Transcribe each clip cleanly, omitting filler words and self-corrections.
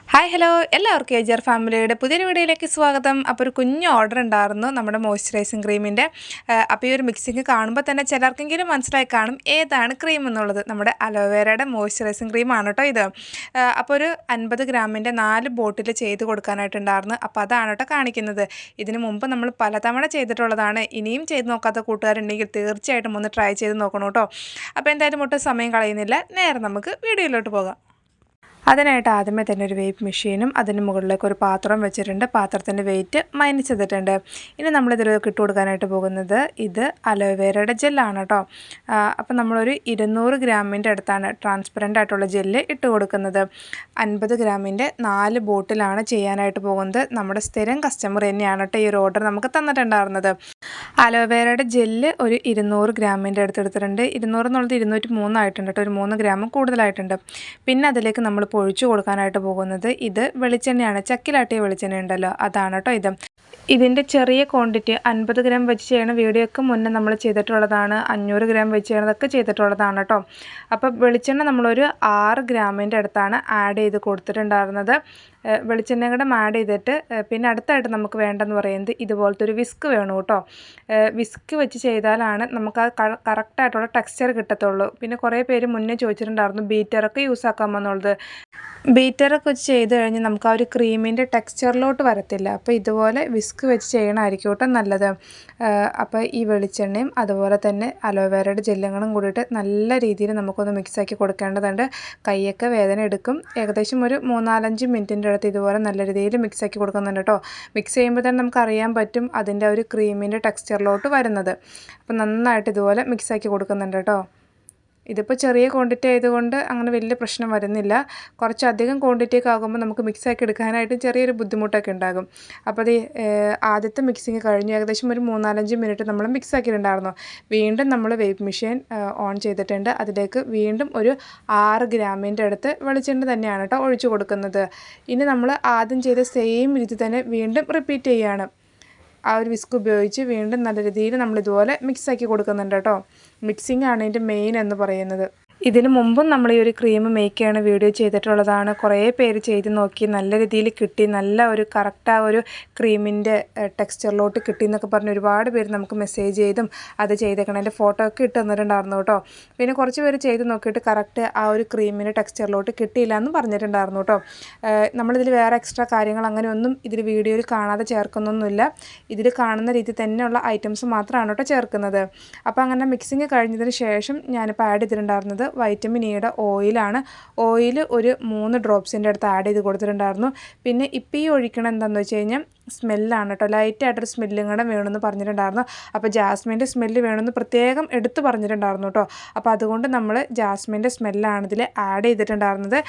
Hi hello എല്ലാവർക്കും ഏജർ ഫാമിലിയുടെ പുതിയൊരു വീഡിയോയിലേക്ക് സ്വാഗതം. അപ്പോൾ ഒരു കുഞ്ഞു ഓർഡർ ഉണ്ടായിരുന്നു നമ്മുടെ മോയ്സ്ചറൈസിങ് ക്രീമിൻ്റെ. അപ്പോൾ ഈ ഒരു മിക്സിങ് കാണുമ്പോൾ തന്നെ ചിലർക്കെങ്കിലും മനസ്സിലായി കാണും ഏതാണ് ക്രീം എന്നുള്ളത്. നമ്മുടെ അലോവേരയുടെ മോയ്സ്ചറൈസിങ് ക്രീമാണ് കേട്ടോ ഇത്. അപ്പോൾ ഒരു 50 ഗ്രാമിൻ്റെ 4 ബോട്ടിൽ ചെയ്ത് കൊടുക്കാനായിട്ടുണ്ടായിരുന്നു. അപ്പോൾ അതാണ് കേട്ടോ കാണിക്കുന്നത്. ഇതിന് മുമ്പ് നമ്മൾ പലതവണ ചെയ്തിട്ടുള്ളതാണ്. ഇനിയും ചെയ്ത് നോക്കാത്ത കൂട്ടുകാരുണ്ടെങ്കിൽ തീർച്ചയായിട്ടും ഒന്ന് ട്രൈ ചെയ്ത് നോക്കണം കേട്ടോ. അപ്പോൾ എന്തായാലും ഒട്ടും സമയം കളയുന്നില്ല, നേരെ നമുക്ക് വീഡിയോയിലോട്ട് പോകാം. അതിനായിട്ട് ആദ്യമേ തന്നെ ഒരു വെയ്പ്പ് മെഷീനും അതിന് മുകളിലേക്ക് ഒരു പാത്രം വെച്ചിട്ടുണ്ട്. പാത്രത്തിൻ്റെ വെയിറ്റ് മൈനസ് ചെയ്തിട്ടുണ്ട്. ഇനി നമ്മളിതിലേക്ക് ഇട്ട് കൊടുക്കാനായിട്ട് പോകുന്നത് ഇത് അലോവേരയുടെ ജെല്ലാണ് കേട്ടോ. അപ്പോൾ നമ്മളൊരു 200 ഗ്രാമിൻ്റെ അടുത്താണ് ട്രാൻസ്പെറൻ്റ് ആയിട്ടുള്ള ജെല്ല് ഇട്ട് കൊടുക്കുന്നത്. 50 ഗ്രാമിൻ്റെ 4 ബോട്ടിലാണ് ചെയ്യാനായിട്ട് പോകുന്നത്. നമ്മുടെ സ്ഥിരം കസ്റ്റമർ തന്നെയാണ് കേട്ടോ ഈ ഒരു ഓർഡർ നമുക്ക് തന്നിട്ടുണ്ടായിരുന്നത്. അലോവേരയുടെ ജെല്ല് ഒരു 200 ഗ്രാമിൻ്റെ അടുത്തെടുത്തിട്ടുണ്ട്. 200 എന്നുള്ളത് 203 ആയിട്ടുണ്ട് കേട്ടോ, ഒരു 3 ഗ്രാം കൂടുതലായിട്ടുണ്ട്. പിന്നെ അതിലേക്ക് നമ്മൾ ഒഴിച്ചു കൊടുക്കാനായിട്ട് പോകുന്നത് ഇത് വെളിച്ചെണ്ണയാണ്. ചക്കിലാട്ടിയ വെളിച്ചെണ്ണ ഉണ്ടല്ലോ, അതാണ് കേട്ടോ. ഇതിൻ്റെ ചെറിയ ക്വാണ്ടിറ്റി 50 ഗ്രാം വെച്ച് ചെയ്യണ വീഡിയോ ഒക്കെ മുന്നേ നമ്മൾ ചെയ്തിട്ടുള്ളതാണ്. 500 ഗ്രാം വെച്ച് ചെയ്യണതൊക്കെ ചെയ്തിട്ടുള്ളതാണ് കേട്ടോ. അപ്പോൾ വെളിച്ചെണ്ണ നമ്മളൊരു 6 ഗ്രാമിൻ്റെ അടുത്താണ് ആഡ് ചെയ്ത് കൊടുത്തിട്ടുണ്ടായിരുന്നത്. വെളിച്ചെണ്ണയും കൂടെ ആഡ് ചെയ്തിട്ട് പിന്നെ അടുത്തായിട്ട് നമുക്ക് വേണ്ടെന്ന് പറയുന്നത് ഇതുപോലത്തെ ഒരു വിസ്ക് വേണം കേട്ടോ. വിസ്ക് വെച്ച് ചെയ്താലാണ് നമുക്ക് ആ കറക്റ്റായിട്ടുള്ള ടെക്സ്ചർ കിട്ടത്തുള്ളൂ. പിന്നെ കുറേ പേര് മുന്നേ ചോദിച്ചിട്ടുണ്ടായിരുന്നു ബീറ്ററൊക്കെ യൂസ് ആക്കാമെന്നുള്ളത്. ബീറ്ററൊക്കെ വെച്ച് ചെയ്ത് കഴിഞ്ഞ് നമുക്ക് ആ ഒരു ക്രീമിൻ്റെ ടെക്സ്ചറിലോട്ട് വരത്തില്ല. അപ്പോൾ ഇതുപോലെ വിസ്ക് വെച്ച് ചെയ്യണമായിരിക്കും കേട്ടോ നല്ലത്. അപ്പോൾ ഈ വെളിച്ചെണ്ണയും അതുപോലെ തന്നെ അലോവേരയുടെ ജെല്ലുകളും കൂടിയിട്ട് നല്ല രീതിയിൽ നമുക്കൊന്ന് മിക്സാക്കി കൊടുക്കേണ്ടതുണ്ട്. കൈയൊക്കെ വേദന എടുക്കും. ഏകദേശം ഒരു 3-4-5 മിനിറ്റിൻ്റെ അടുത്ത് ഇതുപോലെ നല്ല രീതിയിൽ മിക്സാക്കി കൊടുക്കുന്നുണ്ട് കേട്ടോ. മിക്സ് ചെയ്യുമ്പോൾ തന്നെ നമുക്ക് അറിയാൻ പറ്റും അതിൻ്റെ ഒരു ക്രീമിൻ്റെ ടെക്സ്ചറിലോട്ട് വരുന്നത്. അപ്പോൾ നന്നായിട്ട് ഇതുപോലെ മിക്സാക്കി കൊടുക്കുന്നുണ്ട് കേട്ടോ. ഇതിപ്പോൾ ചെറിയ ക്വാണ്ടിറ്റി ആയതുകൊണ്ട് അങ്ങനെ വലിയ പ്രശ്നം വരുന്നില്ല. കുറച്ചധികം ക്വാണ്ടിറ്റിയൊക്കെ ആകുമ്പോൾ നമുക്ക് മിക്സാക്കി എടുക്കാനായിട്ട് ചെറിയൊരു ബുദ്ധിമുട്ടൊക്കെ ഉണ്ടാകും. അപ്പോൾ അത് ആദ്യത്തെ മിക്സിങ് കഴിഞ്ഞ് ഏകദേശം ഒരു 3-4-5 മിനിറ്റ് നമ്മൾ മിക്സാക്കിയിട്ടുണ്ടായിരുന്നു. വീണ്ടും നമ്മൾ വെയ്പ്പ് മെഷീൻ ഓൺ ചെയ്തിട്ടുണ്ട്. അതിലേക്ക് വീണ്ടും ഒരു 6 ഗ്രാമിൻ്റെ അടുത്ത് വെളിച്ചെണ്ണ തന്നെയാണ് കേട്ടോ ഒഴിച്ചു കൊടുക്കുന്നത്. ഇനി നമ്മൾ ആദ്യം ചെയ്ത സെയിം രീതി തന്നെ വീണ്ടും റിപ്പീറ്റ് ചെയ്യുകയാണ്. ആ ഒരു വിസ്ക് ഉപയോഗിച്ച് വീണ്ടും നല്ല രീതിയിൽ നമ്മളിതുപോലെ മിക്സാക്കി കൊടുക്കുന്നുണ്ട് കേട്ടോ. മിക്സിംഗ് ആണ് ഇതിൻ്റെ മെയിൻ എന്ന് പറയുന്നത്. ഇതിന് മുമ്പും നമ്മൾ ഈ ഒരു ക്രീം മേക്ക് ചെയ്യണ വീഡിയോ ചെയ്തിട്ടുള്ളതാണ്. കുറേ പേര് ചെയ്ത് നോക്കി നല്ല രീതിയിൽ കിട്ടി, നല്ല ഒരു കറക്റ്റ് ആ ഒരു ക്രീമിൻ്റെ ടെക്സ്ചറിലോട്ട് കിട്ടി എന്നൊക്കെ പറഞ്ഞ് ഒരുപാട് പേര് നമുക്ക് മെസ്സേജ് ചെയ്തും അത് ചെയ്തേക്കണതിൻ്റെ ഫോട്ടോ ഒക്കെ ഇട്ട് തന്നിട്ടുണ്ടായിരുന്നു കേട്ടോ. പിന്നെ കുറച്ച് പേര് ചെയ്ത് നോക്കിയിട്ട് കറക്റ്റ് ആ ഒരു ക്രീമിൻ്റെ ടെക്സ്ചറിലോട്ട് കിട്ടിയില്ല എന്ന് പറഞ്ഞിട്ടുണ്ടായിരുന്നു കേട്ടോ. നമ്മളിതിൽ വേറെ എക്സ്ട്രാ കാര്യങ്ങൾ അങ്ങനെയൊന്നും ഇതിൽ വീഡിയോയിൽ കാണാതെ ചേർക്കുന്നൊന്നുമില്ല. ഇതിൽ കാണുന്ന രീതി തന്നെയുള്ള ഐറ്റംസ് മാത്രമാണ് കേട്ടോ ചേർക്കുന്നത്. അപ്പോൾ അങ്ങനെ മിക്സിങ് കഴിഞ്ഞതിന് ശേഷം ഞാനിപ്പോൾ ആഡ് ചെയ്തിട്ടുണ്ടായിരുന്നത് വൈറ്റമിൻ ഇയുടെ ഓയിലാണ്. ഓയിൽ ഒരു 3 ഡ്രോപ്സിൻ്റെ അടുത്ത് ആഡ് ചെയ്ത് കൊടുത്തിട്ടുണ്ടായിരുന്നു. പിന്നെ ഇപ്പോൾ ഈ ഒഴിക്കണം എന്താണെന്ന് വെച്ച് കഴിഞ്ഞാൽ സ്മെല്ലാണ് കേട്ടോ. ലൈറ്റായിട്ടൊരു സ്മെല്ലും കൂടെ വേണമെന്ന് പറഞ്ഞിട്ടുണ്ടായിരുന്നു. അപ്പോൾ ജാസ്മിൻ്റെ സ്മെല്ല് വേണമെന്ന് പ്രത്യേകം എടുത്ത് പറഞ്ഞിട്ടുണ്ടായിരുന്നു കേട്ടോ. അപ്പോൾ അതുകൊണ്ട് നമ്മൾ ജാസ്മിൻ്റെ സ്മെല്ലാണ് ഇതിൽ ആഡ് ചെയ്തിട്ടുണ്ടായിരുന്നത്.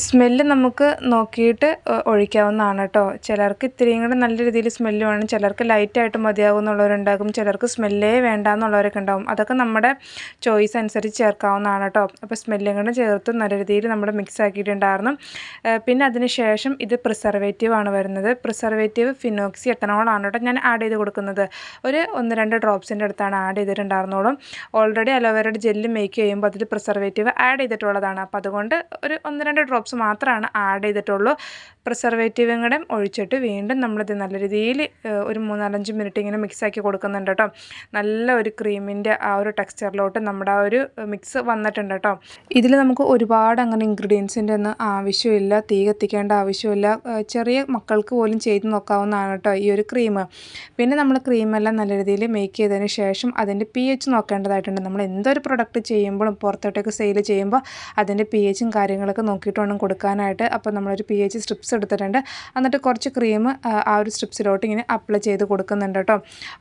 സ്മെല്ല് നമുക്ക് നോക്കിയിട്ട് ഒഴിക്കാവുന്നതാണ് കേട്ടോ. ചിലർക്ക് ഇത്രയും കൂടെ നല്ല രീതിയിൽ സ്മെല്ല് വേണം, ചിലർക്ക് ലൈറ്റായിട്ട് മതിയാകുമെന്നുള്ളവരുണ്ടാകും, ചിലർക്ക് സ്മെല്ലേ വേണ്ട എന്നുള്ളവരൊക്കെ ഉണ്ടാകും. അതൊക്കെ നമ്മുടെ ചോയ്സ് അനുസരിച്ച് ചേർക്കാവുന്നതാണ് കേട്ടോ. അപ്പോൾ സ്മെല്ലും കൂടെ ചേർത്ത് നല്ല രീതിയിൽ നമ്മൾ മിക്സ് ആക്കിയിട്ടുണ്ടായിരുന്നു. പിന്നെ അതിന് ശേഷം ഇത് പ്രിസർവേറ്റീവ് ആണ് വരുന്നത്. പ്രിസർവേറ്റീവ് ഫിനോക്സി എത്തനോളാണ് കേട്ടോ ഞാൻ ആഡ് ചെയ്ത് കൊടുക്കുന്നത്. ഒരു 1-2 ഡ്രോപ്സിൻ്റെ അടുത്താണ് ആഡ് ചെയ്തിട്ടുണ്ടായിരുന്നോളും. ഓൾറെഡി അലോവേരയുടെ ജെല്ല് മേക്ക് ചെയ്യുമ്പോൾ അതിൽ പ്രിസർവേറ്റീവ് ആഡ് ചെയ്തിട്ടുള്ളതാണ്. അപ്പോൾ അതുകൊണ്ട് ഒരു 1-2 ഡ്രോപ്സ് മാത്രമാണ് ആഡ് ചെയ്തിട്ടുള്ളൂ. പ്രിസർവേറ്റീവും കൂടെ ഒഴിച്ചിട്ട് വീണ്ടും നമ്മളിത് നല്ല രീതിയിൽ ഒരു 3-4-5 മിനിറ്റ് ഇങ്ങനെ മിക്സാക്കി കൊടുക്കുന്നുണ്ട് കേട്ടോ. നല്ല ഒരു ക്രീമിൻ്റെ ആ ഒരു ടെക്സ്ചറിലോട്ട് നമ്മുടെ ആ ഒരു മിക്സ് വന്നിട്ടുണ്ട് കേട്ടോ. ഇതിൽ നമുക്ക് ഒരുപാട് അങ്ങനെ ഇൻഗ്രീഡിയൻസിൻ്റെ ഒന്നും ആവശ്യമില്ല, തീ കത്തിക്കേണ്ട ആവശ്യമില്ല. ചെറിയ മക്കൾക്ക് പോലും ചെയ്ത് നോക്കാവുന്നതാണ് കേട്ടോ ഈ ഒരു ക്രീം. പിന്നെ നമ്മൾ ക്രീമെല്ലാം നല്ല രീതിയിൽ മേക്ക് ചെയ്തതിന് ശേഷം അതിൻ്റെ pH നോക്കേണ്ടതായിട്ടുണ്ട്. നമ്മൾ എന്തൊരു പ്രൊഡക്റ്റ് ചെയ്യുമ്പോഴും പുറത്തോട്ടൊക്കെ സെയിൽ ചെയ്യുമ്പോൾ അതിൻ്റെ pHും കാര്യങ്ങളൊക്കെ നോക്കിയിട്ട് വേണം കൊടുക്കാനായിട്ട്. അപ്പോൾ നമ്മളൊരു pH സ്ട്രിപ്സ് എടുത്തിട്ടുണ്ട്. എന്നിട്ട് കുറച്ച് ക്രീം ആ ഒരു സ്ട്രിപ്സിലോട്ട് ഇങ്ങനെ അപ്ലൈ ചെയ്ത് കൊടുക്കുന്നുണ്ട് കേട്ടോ.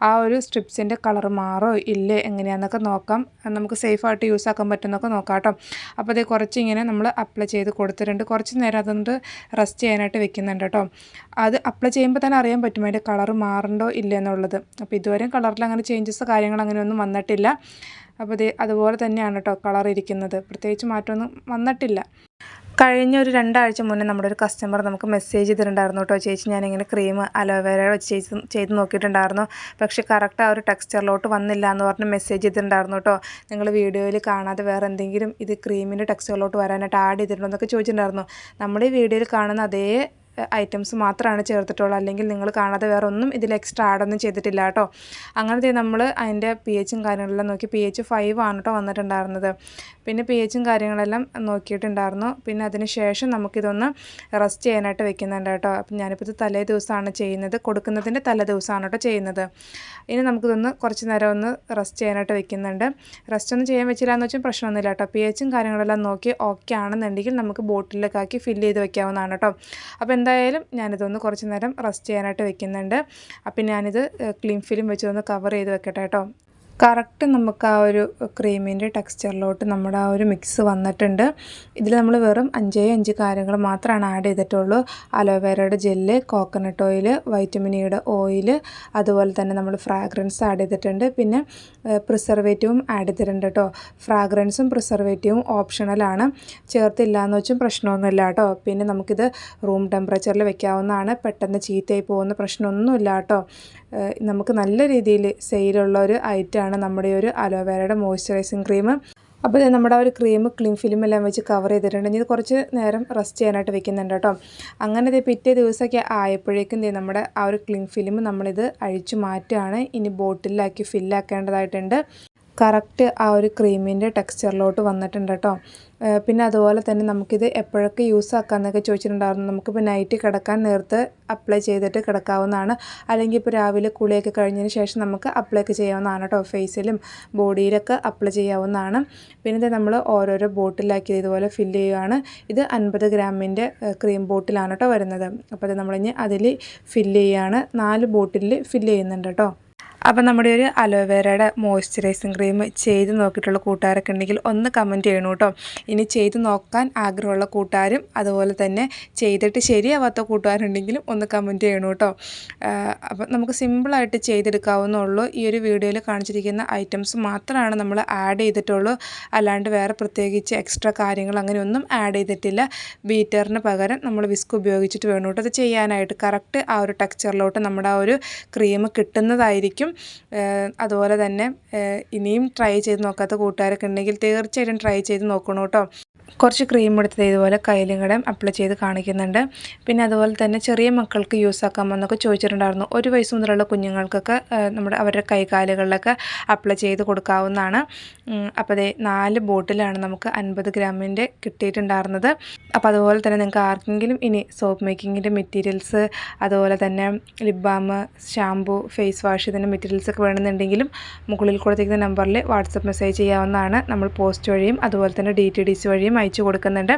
ആ ഒരു സ്ട്രിപ്സിൻ്റെ കളർ മാറോ ഇല്ലേ എങ്ങനെയാണെന്നൊക്കെ നോക്കാം, നമുക്ക് സേഫായിട്ട് യൂസ് ആക്കാൻ പറ്റുമെന്നൊക്കെ നോക്കാം കേട്ടോ. അപ്പോൾ അത് കുറച്ച് ഇങ്ങനെ നമ്മൾ അപ്ലൈ ചെയ്ത് കൊടുത്തിട്ടുണ്ട്. കുറച്ച് നേരം അതുകൊണ്ട് റെസ്റ്റ് ചെയ്യാനായിട്ട് വെക്കുന്നുണ്ട് കേട്ടോ. അത് അപ്ലൈ ചെയ്യുമ്പോൾ തന്നെ അറിയാൻ പറ്റും അതിൻ്റെ കളർ മാറണ്ടോ ഇല്ല എന്നുള്ളത്. അപ്പോൾ ഇതുവരെയും കളറിൽ അങ്ങനെ ചേഞ്ചസ് കാര്യങ്ങൾ അങ്ങനെയൊന്നും വന്നിട്ടില്ല. അപ്പോൾ അതുപോലെ തന്നെയാണ് കേട്ടോ കളർ ഇരിക്കുന്നത്, പ്രത്യേകിച്ച് മാറ്റമൊന്നും വന്നിട്ടില്ല. കഴിഞ്ഞ ഒരു 2 ആഴ്ച മുന്നേ നമ്മുടെ ഒരു കസ്റ്റമർ നമുക്ക് മെസ്സേജ് ചെയ്തിട്ടുണ്ടായിരുന്നു കേട്ടോ, ചേച്ചി ഞാനിങ്ങനെ ക്രീം അലോവേര വെച്ച് ചെയ്ത് നോക്കിയിട്ടുണ്ടായിരുന്നു, പക്ഷേ കറക്റ്റ് ആ ഒരു ടെക്സ്ചറിലോട്ട് വന്നില്ല എന്ന് പറഞ്ഞ് മെസ്സേജ് ചെയ്തിട്ടുണ്ടായിരുന്നു കേട്ടോ. നിങ്ങൾ വീഡിയോയിൽ കാണാതെ വേറെ എന്തെങ്കിലും ഇത് ക്രീമിൻ്റെ ടെക്സ്ചറിലോട്ട് വരാനായിട്ട് ആഡ് ചെയ്തിട്ടുണ്ടോ എന്നൊക്കെ ചോദിച്ചിട്ടുണ്ടായിരുന്നു. നമ്മൾ ഈ വീഡിയോയിൽ കാണുന്ന അതേ ഐറ്റംസ് മാത്രമാണ് ചേർത്തിട്ടുള്ളൂ, അല്ലെങ്കിൽ നിങ്ങൾ കാണാതെ വേറെ ഒന്നും ഇതിൽ എക്സ്ട്രാ ആഡൊന്നും ചെയ്തിട്ടില്ല കേട്ടോ. അങ്ങനത്തെ നമ്മൾ അതിൻ്റെ pHും കാര്യങ്ങളെല്ലാം നോക്കി pH 5 ആണ് കേട്ടോ വന്നിട്ടുണ്ടായിരുന്നത്. പിന്നെ pHും കാര്യങ്ങളെല്ലാം നോക്കിയിട്ടുണ്ടായിരുന്നു. പിന്നെ അതിന് ശേഷം നമുക്കിതൊന്ന് റെസ്റ്റ് ചെയ്യാനായിട്ട് വെക്കുന്നുണ്ട് കേട്ടോ. അപ്പം ഞാനിപ്പോൾ ഇത് തലേ ദിവസമാണ് ചെയ്യുന്നത്, കൊടുക്കുന്നതിൻ്റെ തലേ ദിവസമാണ് കേട്ടോ ചെയ്യുന്നത്. ഇനി നമുക്കിതൊന്ന് കുറച്ച് നേരം ഒന്ന് റെസ്റ്റ് ചെയ്യാനായിട്ട് വെക്കുന്നുണ്ട്. റെസ്റ്റ് ഒന്നും ചെയ്യാൻ വെച്ചില്ല എന്ന് വെച്ചാൽ പ്രശ്നമൊന്നുമില്ല കേട്ടോ. pHും കാര്യങ്ങളെല്ലാം നോക്കി ഓക്കെ ആണെന്നുണ്ടെങ്കിൽ നമുക്ക് ബോട്ടിലൊക്കെ ആക്കി ഫില്ല് ചെയ്ത് വെക്കാവുന്നതാണ് കേട്ടോ. അപ്പോൾ എന്തായാലും ഞാനിതൊന്ന് കുറച്ച് നേരം റെസ്റ്റ് ചെയ്യാനായിട്ട് വെക്കുന്നുണ്ട്. അപ്പം ഞാനിത് ക്ലീൻ ഫിലിം വെച്ചൊന്ന് കവർ ചെയ്ത് വെക്കട്ടെ കേട്ടോ. കറക്റ്റ് നമുക്ക് ആ ഒരു ക്രീമിൻ്റെ ടെക്സ്ചറിലോട്ട് നമ്മുടെ ആ ഒരു മിക്സ് വന്നിട്ടുണ്ട്. ഇതിൽ നമ്മൾ വെറും 5 കാര്യങ്ങൾ മാത്രമാണ് ആഡ് ചെയ്തിട്ടുള്ളൂ. അലോവേരയുടെ ജെല്ല്, കോക്കനട്ട് ഓയിൽ, വൈറ്റമിൻ ഇയുടെ ഓയിൽ, അതുപോലെ തന്നെ നമ്മൾ ഫ്രാഗ്രൻസ് ആഡ് ചെയ്തിട്ടുണ്ട്. പിന്നെ പ്രിസർവേറ്റീവും ആഡ് ചെയ്തിട്ടുണ്ട് കേട്ടോ. ഫ്രാഗ്രൻസും പ്രിസർവേറ്റീവും ഓപ്ഷണലാണ്, ചേർത്തില്ല എന്ന് വെച്ചും പ്രശ്നമൊന്നുമില്ല കേട്ടോ. പിന്നെ നമുക്കിത് റൂം ടെമ്പറേച്ചറിൽ വെക്കാവുന്നതാണ്, പെട്ടെന്ന് ചീത്തയായി പോകുന്ന പ്രശ്നമൊന്നുമില്ല കേട്ടോ. നമുക്ക് നല്ല രീതിയിൽ സെയിലുള്ള ഒരു ഐറ്റമാണ് നമ്മുടെ ഒരു അലോവേരയുടെ മോയ്സ്ചറൈസിങ് ക്രീം. അപ്പോൾ നമ്മുടെ ആ ഒരു ക്രീം ക്ലീൻ ഫിലിം എല്ലാം വെച്ച് കവർ ചെയ്തിട്ടുണ്ട്. ഇത് കുറച്ച് നേരം റെസ്റ്റ് ചെയ്യാനായിട്ട് വെക്കുന്നുണ്ട് കേട്ടോ. അങ്ങനെ പിറ്റേ ദിവസമൊക്കെ ആയപ്പോഴേക്കും നമ്മുടെ ആ ഒരു ക്ലീൻ ഫിലിം നമ്മളിത് അഴിച്ചു മാറ്റുകയാണ്. ഇനി ബോട്ടിലാക്കി ഫില്ലാക്കേണ്ടതായിട്ടുണ്ട്. കറക്റ്റ് ആ ഒരു ക്രീമിൻ്റെ ടെക്സ്ചറിലോട്ട് വന്നിട്ടുണ്ട് കേട്ടോ. പിന്നെ അതുപോലെ തന്നെ നമുക്കിത് എപ്പോഴൊക്കെ യൂസ് ആക്കാമെന്നൊക്കെ ചോദിച്ചിട്ടുണ്ടായിരുന്നു. നമുക്കിപ്പോൾ നൈറ്റ് കിടക്കാൻ നേരത്ത് അപ്ലൈ ചെയ്തിട്ട് കിടക്കാവുന്നതാണ്, അല്ലെങ്കിൽ ഇപ്പോൾ രാവിലെ കുളിയൊക്കെ കഴിഞ്ഞതിന് ശേഷം നമുക്ക് അപ്ലൈ ഒക്കെ ചെയ്യാവുന്നതാണ് കേട്ടോ. ഫേസിലും ബോഡിയിലൊക്കെ അപ്ലൈ ചെയ്യാവുന്നതാണ്. പിന്നെ ഇത് നമ്മൾ ഓരോരോ ബോട്ടിലാക്കി ഇതുപോലെ ഫില്ല് ചെയ്യുകയാണ്. ഇത് 50 ഗ്രാമിൻ്റെ ക്രീം ബോട്ടിലാണ് കേട്ടോ വരുന്നത്. അപ്പോൾ അത് നമ്മളിനി അതിൽ ഫില്ല് ചെയ്യുകയാണ്. 4 ബോട്ടിലിൽ ഫില്ല് ചെയ്യുന്നുണ്ട് കേട്ടോ. അപ്പം നമ്മുടെ ഒരു അലോവേരയുടെ മോയ്സ്ചറൈസിങ് ക്രീം ചെയ്ത് നോക്കിയിട്ടുള്ള കൂട്ടുകാരൊക്കെ ഉണ്ടെങ്കിൽ ഒന്ന് കമൻറ്റ് ചെയ്യണം കേട്ടോ. ഇനി ചെയ്ത് നോക്കാൻ ആഗ്രഹമുള്ള കൂട്ടുകാരും അതുപോലെ തന്നെ ചെയ്തിട്ട് ശരിയാവാത്ത കൂട്ടുകാരുണ്ടെങ്കിലും ഒന്ന് കമൻറ്റ് ചെയ്യണം കേട്ടോ. അപ്പം നമുക്ക് സിമ്പിളായിട്ട് ചെയ്തെടുക്കാവുന്നുള്ളൂ. ഈ ഒരു വീഡിയോയിൽ കാണിച്ചിരിക്കുന്ന ഐറ്റംസ് മാത്രമാണ് നമ്മൾ ആഡ് ചെയ്തിട്ടുള്ളൂ, അല്ലാണ്ട് വേറെ പ്രത്യേകിച്ച് എക്സ്ട്രാ കാര്യങ്ങൾ അങ്ങനെയൊന്നും ആഡ് ചെയ്തിട്ടില്ല. ബീറ്ററിന് പകരം നമ്മൾ വിസ്ക് ഉപയോഗിച്ചിട്ട് വേണം കേട്ടോ അത് ചെയ്യാനായിട്ട്. കറക്റ്റ് ആ ഒരു ടെക്സ്ചറിലോട്ട് നമ്മുടെ ആ ഒരു ക്രീം കിട്ടുന്നതായിരിക്കും. അതുപോലെ തന്നെ ഇനിയും ട്രൈ ചെയ്ത് നോക്കാത്ത കൂട്ടുകാരൊക്കെ ഉണ്ടെങ്കിൽ തീർച്ചയായിട്ടും ട്രൈ ചെയ്ത് നോക്കണം കേട്ടോ. കുറച്ച് ക്രീം എടുത്തത് ഇതുപോലെ കയ്യിലും കൂടെ അപ്ലൈ ചെയ്ത് കാണിക്കുന്നുണ്ട്. പിന്നെ അതുപോലെ തന്നെ ചെറിയ മക്കൾക്ക് യൂസ് ആക്കാമെന്നൊക്കെ ചോദിച്ചിട്ടുണ്ടായിരുന്നു. 1 വയസ്സ് മുതലുള്ള കുഞ്ഞുങ്ങൾക്കൊക്കെ അവരുടെ കൈകാലുകളിലൊക്കെ അപ്ലൈ ചെയ്ത് കൊടുക്കാവുന്നതാണ്. അപ്പോൾ അതേ 4 ബോട്ടിലാണ് നമുക്ക് 50 ഗ്രാമിൻ്റെ കിട്ടിയിട്ടുണ്ടായിരുന്നത്. അപ്പോൾ അതുപോലെ തന്നെ നിങ്ങൾക്ക് ആർക്കെങ്കിലും ഇനി സോപ്പ് മേക്കിങ്ങിൻ്റെ മെറ്റീരിയൽസ്, അതുപോലെ തന്നെ lip balm, shampoo, face wash ഇതിൻ്റെ മെറ്റീരിയൽസൊക്കെ വേണമെന്നുണ്ടെങ്കിലും മുകളിൽ കൊടുത്തിരിക്കുന്ന നമ്പറിൽ വാട്സപ്പ് മെസ്സേജ് ചെയ്യാവുന്നതാണ്. നമ്മൾ പോസ്റ്റ് വഴിയും അതുപോലെ തന്നെ DTDC വഴിയും അയച്ചു കൊടുക്കുന്നുണ്ട്.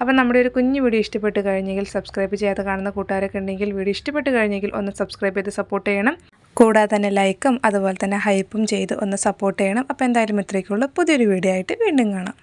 അപ്പം നമ്മുടെ ഒരു കുഞ്ഞു വീഡിയോ ഇഷ്ടപ്പെട്ട് കഴിഞ്ഞെങ്കിൽ, സബ്സ്ക്രൈബ് ചെയ്യാതെ കാണുന്ന കൂട്ടുകാരൊക്കെ ഉണ്ടെങ്കിൽ വീഡിയോ ഇഷ്ടപ്പെട്ട് കഴിഞ്ഞെങ്കിൽ ഒന്ന് സബ്സ്ക്രൈബ് ചെയ്ത് സപ്പോർട്ട് ചെയ്യണം. കൂടാതെ തന്നെ ലൈക്കും അതുപോലെ തന്നെ ഹൈപ്പും ചെയ്ത് ഒന്ന് സപ്പോർട്ട് ചെയ്യണം. അപ്പോൾ എന്തായാലും ഇത്രയൊക്കെയുള്ള പുതിയൊരു വീഡിയോ ആയിട്ട് വീണ്ടും കാണാം.